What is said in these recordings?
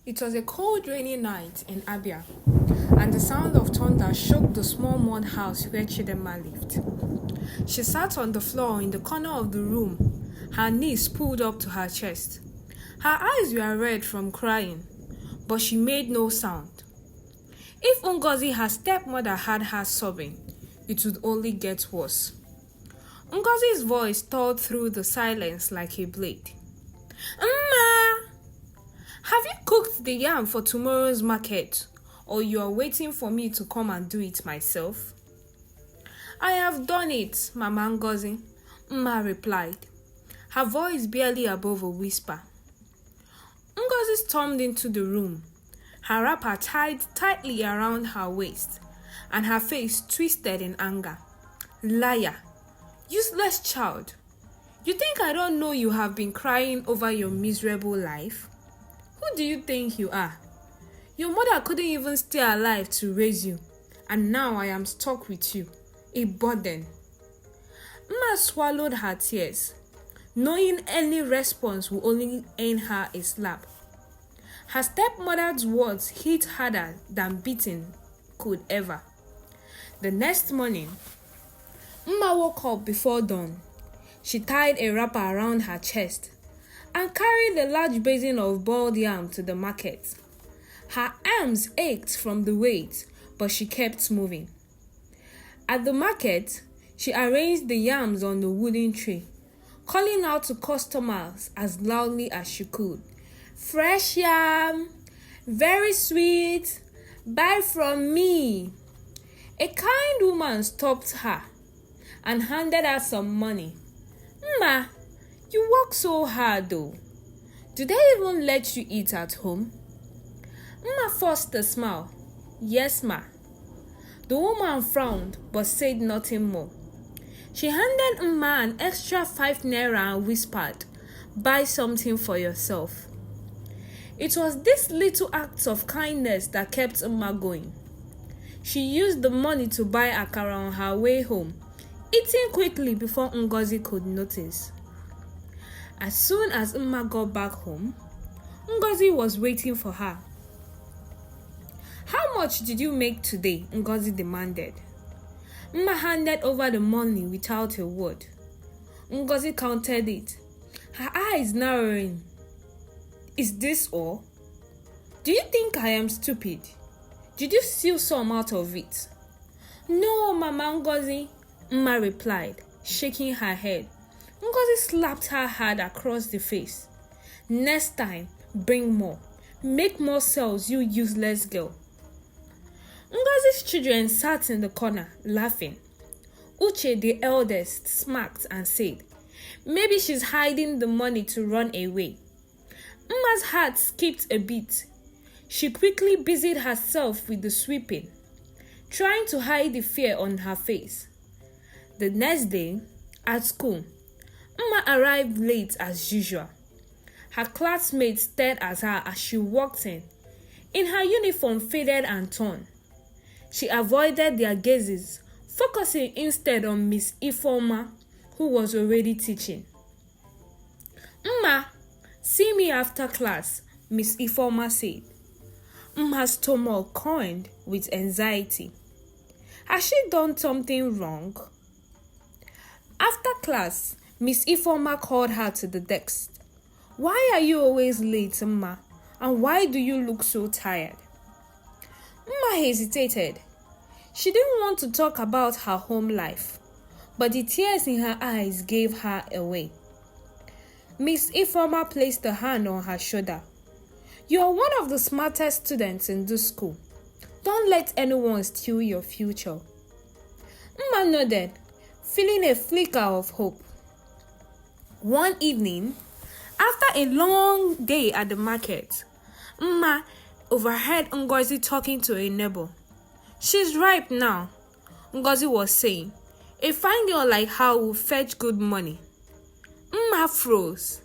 It was a cold, rainy night in Abia, and the sound of thunder shook the small mud house where Chidema lived. She sat on the floor in the corner of the room, her knees pulled up to her chest. Her eyes were red from crying, but she made no sound. If Ngozi, her stepmother, had her sobbing, it would only get worse. Ngozi's voice tore through the silence like a blade. "Mma! Have you cooked the yam for tomorrow's market, or you are waiting for me to come and do it myself?" "I have done it, Mama Ngozi," Mma replied, her voice barely above a whisper. Ngozi stormed into the room, her wrapper tied tightly around her waist, and her face twisted in anger. "Liar! Useless child! You think I don't know you have been crying over your miserable life? Who do you think you are? Your mother couldn't even stay alive to raise you, and now I am stuck with you, a burden." Mma swallowed her tears, knowing any response would only earn her a slap. Her stepmother's words hit harder than beating could ever. The next morning, Mma woke up before dawn. She tied a wrapper around her chest and carried a large basin of boiled yam to the market. Her arms ached from the weight, but she kept moving. At the market, she arranged the yams on the wooden tray, calling out to customers as loudly as she could. "Fresh yam, very sweet, buy from me." A kind woman stopped her and handed her some money. "Mma, you work so hard though. Do they even let you eat at home?" Mma forced a smile. "Yes, ma." The woman frowned but said nothing more. She handed Mma an extra 5 naira and whispered, "Buy something for yourself." It was these little acts of kindness that kept Mma going. She used the money to buy akara on her way home, eating quickly before Ngozi could notice. As soon as Mma got back home, Ngozi was waiting for her. "How much did you make today?" Ngozi demanded. Mma handed over the money without a word. Ngozi counted it, her eyes narrowing. "Is this all? Do you think I am stupid? Did you steal some out of it?" "No, Mama Ngozi," Mma replied, shaking her head. Ngozi slapped her hard across the face. "Next time, bring more. Make more sales, you useless girl." Ngozi's children sat in the corner, laughing. Uche, the eldest, smirked and said, "Maybe she's hiding the money to run away." Mma's heart skipped a beat. She quickly busied herself with the sweeping, trying to hide the fear on her face. The next day, at school, Mma arrived late as usual. Her classmates stared at her as she walked in her uniform faded and torn. She avoided their gazes, focusing instead on Miss Ifeoma, who was already teaching. "Mma, see me after class," Miss Ifeoma said. Mma's stomach coined with anxiety. Had she done something wrong? After class, Miss Ifeoma called her to the desk. "Why are you always late, Mma? And why do you look so tired?" Mma hesitated. She didn't want to talk about her home life, but the tears in her eyes gave her away. Miss Ifeoma placed a hand on her shoulder. "You are one of the smartest students in this school. Don't let anyone steal your future." Mma nodded, feeling a flicker of hope. One evening, after a long day at the market, Mma overheard Ngozi talking to a neighbor. "She's ripe now," Ngozi was saying. "A fine girl like her will fetch good money." Mma froze.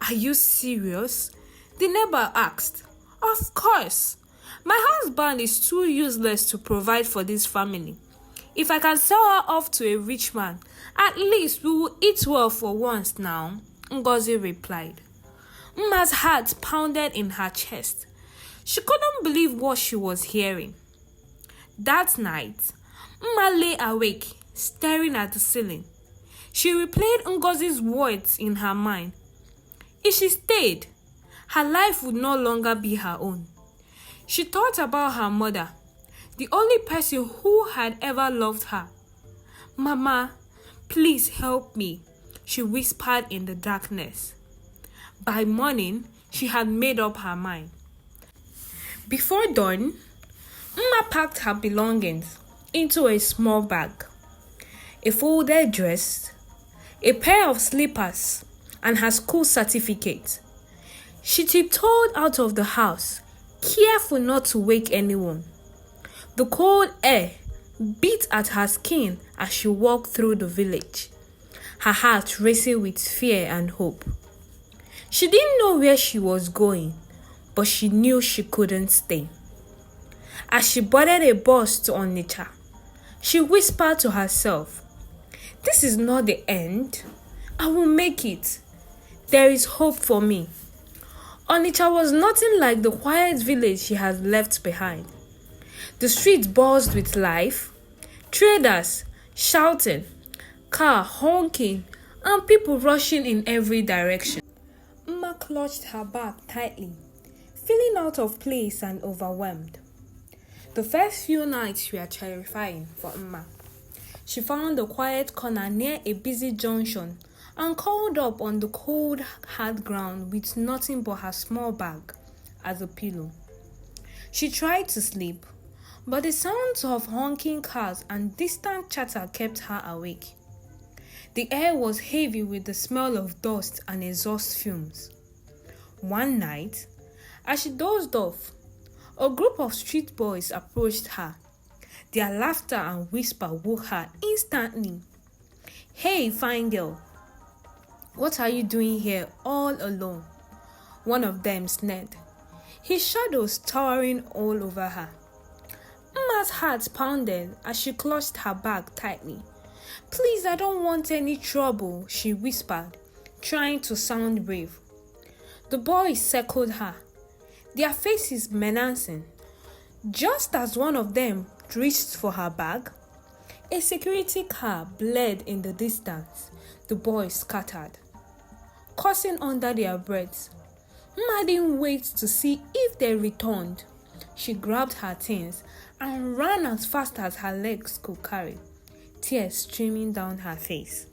"Are you serious?" the neighbor asked. "Of course. My husband is too useless to provide for this family. If I can sell her off to a rich man, at least we will eat well for once now," Ngozi replied. Mma's heart pounded in her chest. She couldn't believe what she was hearing. That night, Mma lay awake, staring at the ceiling. She replayed Ngozi's words in her mind. If she stayed, her life would no longer be her own. She thought about her mother, the only person who had ever loved her. "Mama, please help me," she whispered in the darkness. By morning, she had made up her mind. Before dawn, Mma packed her belongings into a small bag, a folded dress, a pair of slippers, and her school certificate. She tiptoed out of the house, careful not to wake anyone. The cold air beat at her skin as she walked through the village, her heart racing with fear and hope. She didn't know where she was going, but she knew she couldn't stay. As she boarded a bus to Onitsha, she whispered to herself, "This is not the end. I will make it. There is hope for me." Onitsha was nothing like the quiet village she had left behind. The streets buzzed with life, traders shouting, car honking, and people rushing in every direction. Mma clutched her bag tightly, feeling out of place and overwhelmed. The first few nights were terrifying for Mma. She found a quiet corner near a busy junction and curled up on the cold, hard ground with nothing but her small bag as a pillow. She tried to sleep, but the sounds of honking cars and distant chatter kept her awake. The air was heavy with the smell of dust and exhaust fumes. One night, as she dozed off, a group of street boys approached her. Their laughter and whisper woke her instantly. "Hey, fine girl, what are you doing here all alone?" one of them sneered, his shadows towering all over her. Mma's heart pounded as she clutched her bag tightly. "Please, I don't want any trouble," she whispered, trying to sound brave. The boys circled her, their faces menacing. Just as one of them reached for her bag, a security car blared in the distance. The boys scattered, cursing under their breaths. Mma didn't wait to see if they returned. She grabbed her things and ran as fast as her legs could carry, tears streaming down her face.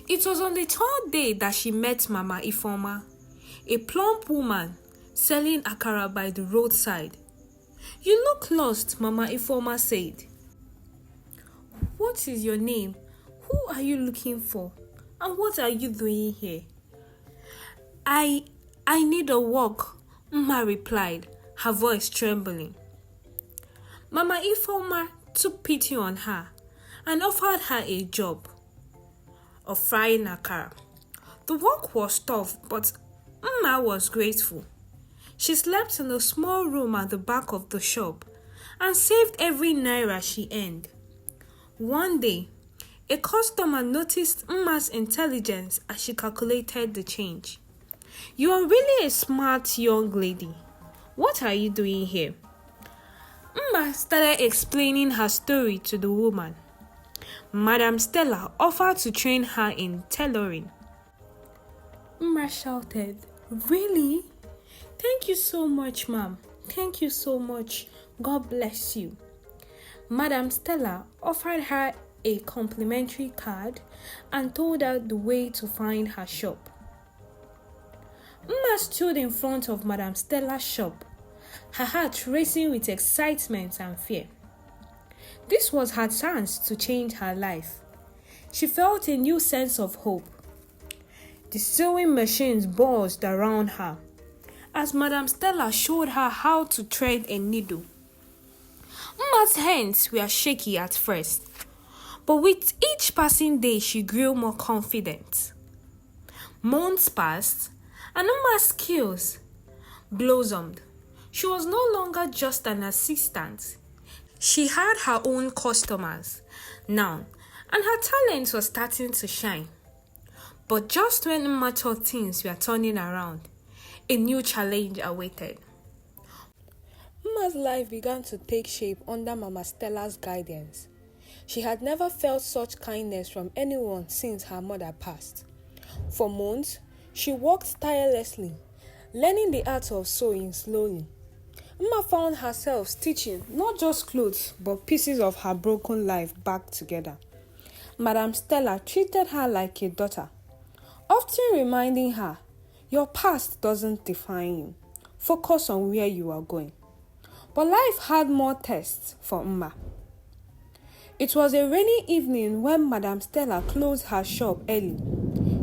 It was on the third day that she met Mama Ifeoma, a plump woman selling akara by the roadside. "You look lost," Mama Ifeoma said. "What is your name? Who are you looking for? And what are you doing here?" I need a walk," Mma replied, her voice trembling. Mama Ifeoma took pity on her and offered her a job of frying akara. The work was tough, but Mma was grateful. She slept in a small room at the back of the shop and saved every naira she earned. One day, a customer noticed Mma's intelligence as she calculated the change. "You are really a smart young lady. What are you doing here?" Mma started explaining her story to the woman. Madam Stella offered to train her in tailoring. Mma shouted, "Really? Thank you so much, ma'am. Thank you so much. God bless you." Madam Stella offered her a complimentary card and told her the way to find her shop. Mma stood in front of Madam Stella's shop, her heart racing with excitement and fear. This was her chance to change her life. She felt a new sense of hope. The sewing machines buzzed around her as Madam Stella showed her how to thread a needle. Mma's hands were shaky at first, but with each passing day she grew more confident. Months passed and Mma's skills blossomed. She was no longer just an assistant. She had her own customers now, and her talent was starting to shine. But just when Mma thought things were turning around, A new challenge awaited. Mma's life began to take shape under Mama Stella's guidance. She had never felt such kindness from anyone since her mother passed. For months, she worked tirelessly, learning the art of sewing slowly. Mma found herself stitching not just clothes but pieces of her broken life back together. Madam Stella treated her like a daughter, often reminding her, "Your past doesn't define you. Focus on where you are going." But life had more tests for Mma. It was a rainy evening when Madam Stella closed her shop early.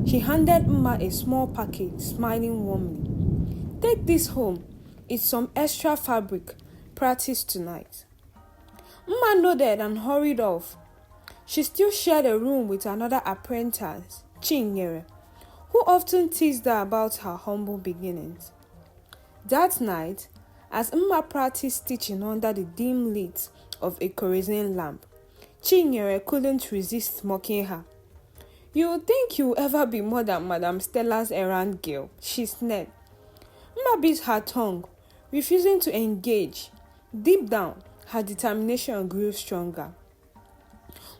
She handed Mma a small package, smiling warmly. "Take this home. It's some extra fabric. Practice tonight." Mma nodded and hurried off. She still shared a room with another apprentice, Chinyere, who often teased her about her humble beginnings. That night, as Mma practiced stitching under the dim light of a kerosene lamp, Chinyere couldn't resist mocking her. "You would think you'll ever be more than Madam Stella's errand girl," she sneered. Mma bit her tongue, refusing to engage. Deep down, her determination grew stronger.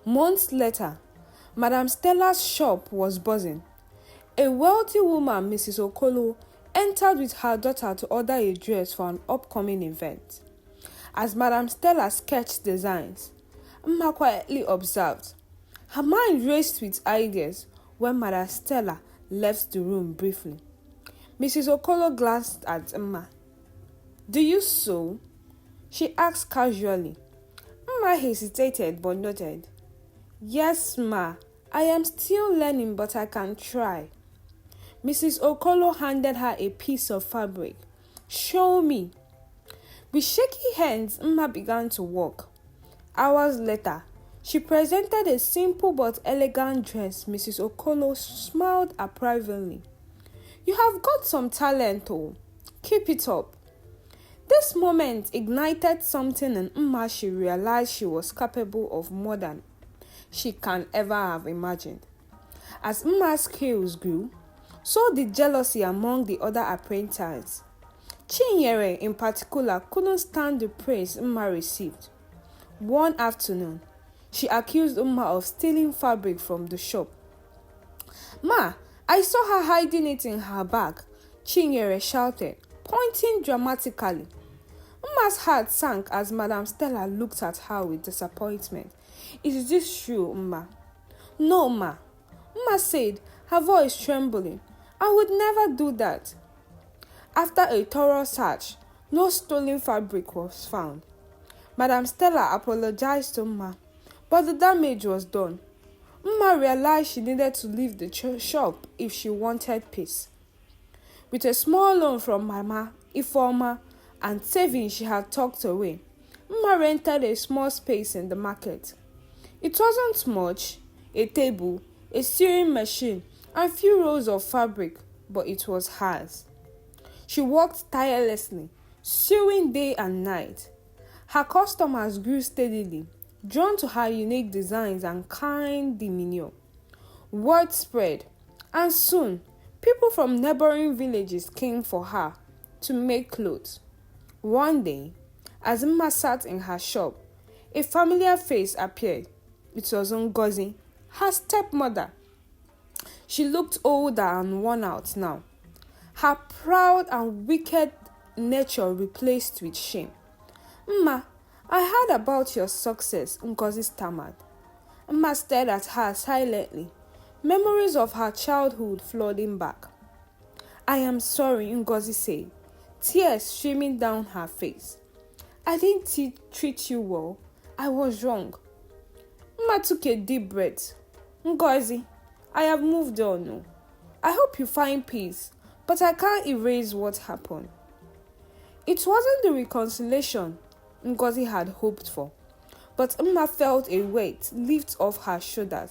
Months later, Madam Stella's shop was buzzing. A wealthy woman, Mrs. Okolo, entered with her daughter to order a dress for an upcoming event. As Madam Stella sketched designs, Mma quietly observed. Her mind raced with ideas when Madam Stella left the room briefly. Mrs. Okolo glanced at Mma. "Do you sew?" she asked casually. Mma hesitated but nodded. "Yes, Ma. I am still learning, but I can try." Mrs. Okolo handed her a piece of fabric. "Show me." With shaky hands, Mma began to work. Hours later, she presented a simple but elegant dress. Mrs. Okolo smiled approvingly. "You have got some talent, oh. Keep it up." This moment ignited something in Mma. She realized she was capable of more than she can ever have imagined. As Mma's skills grew, so did jealousy among the other apprentices. Chinyere, in particular, couldn't stand the praise Mma received. One afternoon, she accused Mma of stealing fabric from the shop. "Ma, I saw her hiding it in her bag," Chinyere shouted, pointing dramatically. Mma's heart sank as Madam Stella looked at her with disappointment. "Is this true, Mma?" "No, Ma," Mma said, her voice trembling. "I would never do that." After a thorough search, no stolen fabric was found. Madam Stella apologized to Mma, but the damage was done. Mma realized she needed to leave the shop if she wanted peace. With a small loan from Mama, Ifeoma, and savings she had tucked away, Mma rented a small space in the market. It wasn't much, a table, a sewing machine, and few rolls of fabric, but it was hers. She worked tirelessly, sewing day and night. Her customers grew steadily, drawn to her unique designs and kind demeanor. Word spread, and soon, people from neighboring villages came for her to make clothes. One day, as Mma sat in her shop, a familiar face appeared. It was Ngozi, her stepmother. She looked older and worn out now, her proud and wicked nature replaced with shame. "Mma, I heard about your success," Ngozi stammered. Mma stared at her silently, memories of her childhood flooding back. "I am sorry," Ngozi said, tears streaming down her face. "I didn't treat you well. I was wrong." Mma took a deep breath. "Ngozi, I have moved on. No. I hope you find peace, but I can't erase what happened." It wasn't the reconciliation Ngozi had hoped for, but Mma felt a weight lift off her shoulders.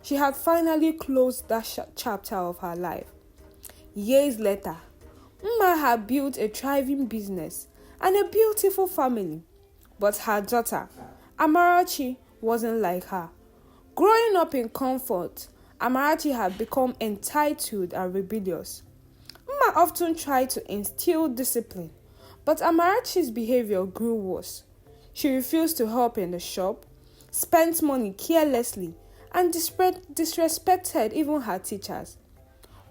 She had finally closed that chapter of her life. Years later, Mma had built a thriving business and a beautiful family, but her daughter, Amarachi, wasn't like her. Growing up in comfort, Amarachi had become entitled and rebellious. Mma often tried to instill discipline, but Amarachi's behavior grew worse. She refused to help in the shop, spent money carelessly, and disrespected even her teachers.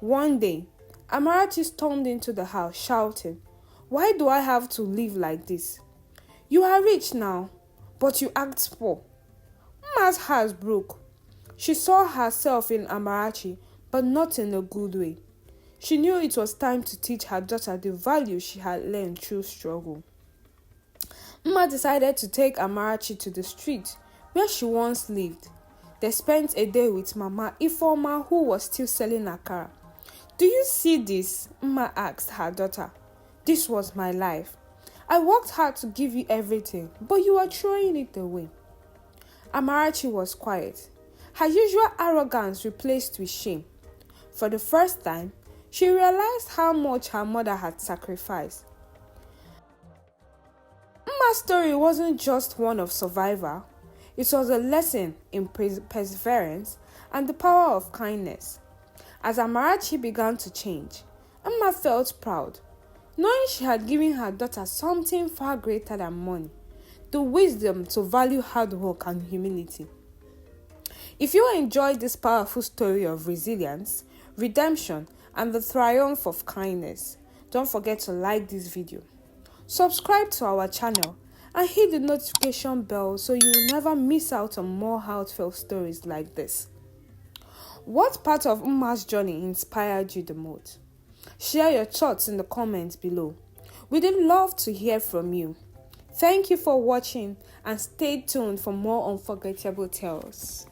One day, Amarachi stormed into the house shouting, "Why do I have to live like this? You are rich now, but you act poor." Mma's heart broke. She saw herself in Amarachi, but not in a good way. She knew it was time to teach her daughter the value she had learned through struggle. Mma decided to take Amarachi to the street where she once lived. They spent a day with Mama Ifeoma, who was still selling akara. "Do you see this?" Mma asked her daughter. "This was my life. I worked hard to give you everything, but you are throwing it away." Amarachi was quiet, her usual arrogance replaced with shame. For the first time, she realized how much her mother had sacrificed. Mma's story wasn't just one of survival, it was a lesson in perseverance and the power of kindness. As Amarachi began to change, Mma felt proud, knowing she had given her daughter something far greater than money, the wisdom to value hard work and humility. If you enjoyed this powerful story of resilience, redemption, and the triumph of kindness, don't forget to like this video, subscribe to our channel, and hit the notification bell so you will never miss out on more heartfelt stories like this. What part of Mma's journey inspired you the most? Share your thoughts in the comments below. We'd love to hear from you. Thank you for watching and stay tuned for more unforgettable tales.